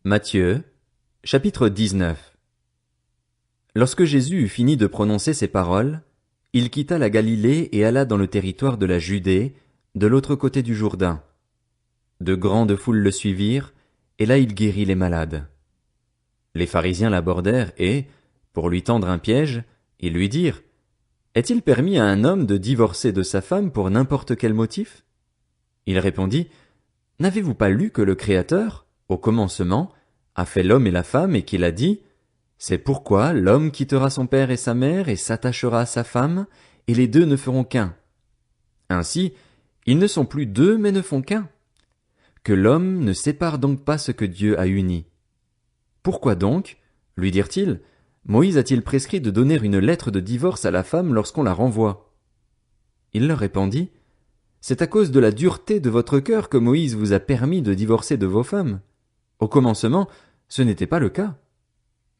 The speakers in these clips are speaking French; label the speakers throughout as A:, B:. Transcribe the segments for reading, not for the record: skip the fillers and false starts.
A: Matthieu, chapitre 19. Lorsque Jésus eut fini de prononcer ces paroles, il quitta la Galilée et alla dans le territoire de la Judée, de l'autre côté du Jourdain. De grandes foules le suivirent, et là il guérit les malades. Les pharisiens l'abordèrent et, pour lui tendre un piège, ils lui dirent: Est-il permis à un homme de divorcer de sa femme pour n'importe quel motif? Il répondit: N'avez-vous pas lu que le Créateur, au commencement, a fait l'homme et la femme et qu'il a dit: C'est pourquoi l'homme quittera son père et sa mère et s'attachera à sa femme, et les deux ne feront qu'un. Ainsi, ils ne sont plus deux mais ne font qu'un. Que l'homme ne sépare donc pas ce que Dieu a uni. Pourquoi donc, lui dirent-ils, Moïse a-t-il prescrit de donner une lettre de divorce à la femme lorsqu'on la renvoie? Il leur répondit: C'est à cause de la dureté de votre cœur que Moïse vous a permis de divorcer de vos femmes. Au commencement, ce n'était pas le cas.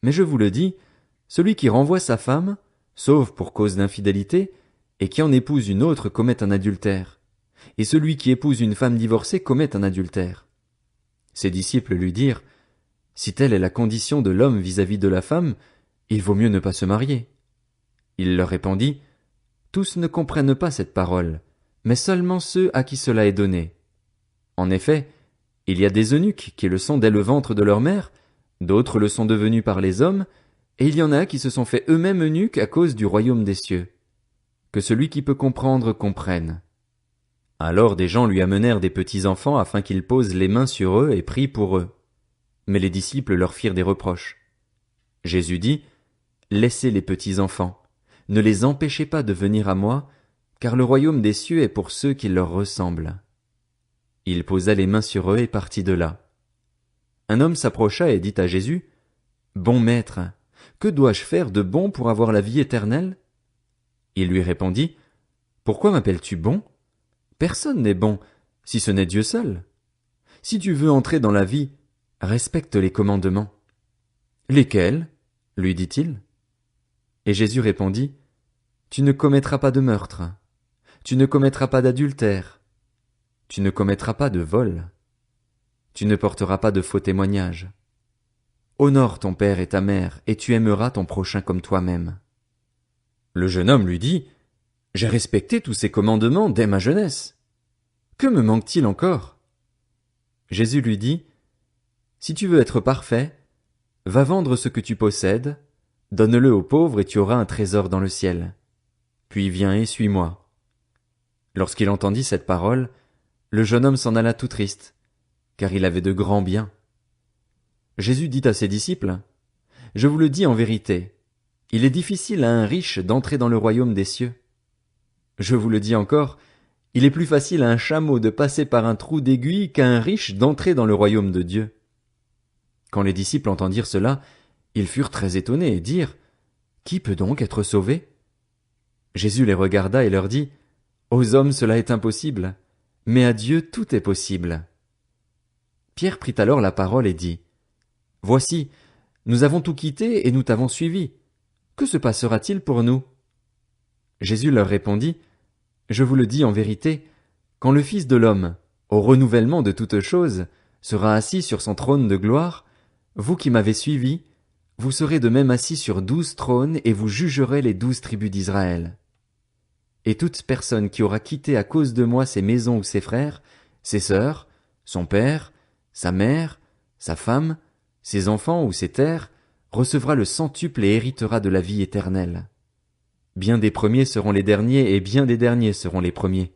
A: Mais je vous le dis, celui qui renvoie sa femme, sauf pour cause d'infidélité, et qui en épouse une autre commet un adultère. Et celui qui épouse une femme divorcée commet un adultère. Ses disciples lui dirent: Si telle est la condition de l'homme vis-à-vis de la femme, il vaut mieux ne pas se marier. Il leur répondit: Tous ne comprennent pas cette parole, mais seulement ceux à qui cela est donné. En effet, il y a des eunuques qui le sont dès le ventre de leur mère, d'autres le sont devenus par les hommes, et il y en a qui se sont fait eux-mêmes eunuques à cause du royaume des cieux. Que celui qui peut comprendre comprenne. Alors des gens lui amenèrent des petits enfants afin qu'il pose les mains sur eux et prie pour eux. Mais les disciples leur firent des reproches. Jésus dit: Laissez les petits enfants, ne les empêchez pas de venir à moi, car le royaume des cieux est pour ceux qui leur ressemblent. Il posa les mains sur eux et partit de là. Un homme s'approcha et dit à Jésus: Bon maître, que dois-je faire de bon pour avoir la vie éternelle? Il lui répondit: Pourquoi m'appelles-tu bon? Personne n'est bon, si ce n'est Dieu seul. Si tu veux entrer dans la vie, respecte les commandements. Lesquels? Lui dit-il. Et Jésus répondit: Tu ne commettras pas de meurtre. Tu ne commettras pas d'adultère. Tu ne commettras pas de vol. Tu ne porteras pas de faux témoignages. Honore ton père et ta mère, et tu aimeras ton prochain comme toi-même. Le jeune homme lui dit: J'ai respecté tous ces commandements dès ma jeunesse. Que me manque-t-il encore? Jésus lui dit: Si tu veux être parfait, va vendre ce que tu possèdes, donne-le aux pauvres et tu auras un trésor dans le ciel. Puis viens et suis-moi. Lorsqu'il entendit cette parole, le jeune homme s'en alla tout triste, car il avait de grands biens. Jésus dit à ses disciples: Je vous le dis en vérité, il est difficile à un riche d'entrer dans le royaume des cieux. Je vous le dis encore, il est plus facile à un chameau de passer par un trou d'aiguille qu'à un riche d'entrer dans le royaume de Dieu. Quand les disciples entendirent cela, ils furent très étonnés et dirent: Qui peut donc être sauvé? Jésus les regarda et leur dit: Aux hommes cela est impossible, mais à Dieu tout est possible. Pierre prit alors la parole et dit: Voici, nous avons tout quitté et nous t'avons suivi. Que se passera-t-il pour nous? Jésus leur répondit: Je vous le dis en vérité, quand le Fils de l'homme, au renouvellement de toutes choses, sera assis sur son trône de gloire, vous qui m'avez suivi, vous serez de même assis sur 12 trônes et vous jugerez les 12 tribus d'Israël. Et toute personne qui aura quitté à cause de moi ses maisons ou ses frères, ses sœurs, son père, sa mère, sa femme, ses enfants ou ses terres, recevra le centuple et héritera de la vie éternelle. Bien des premiers seront les derniers et bien des derniers seront les premiers.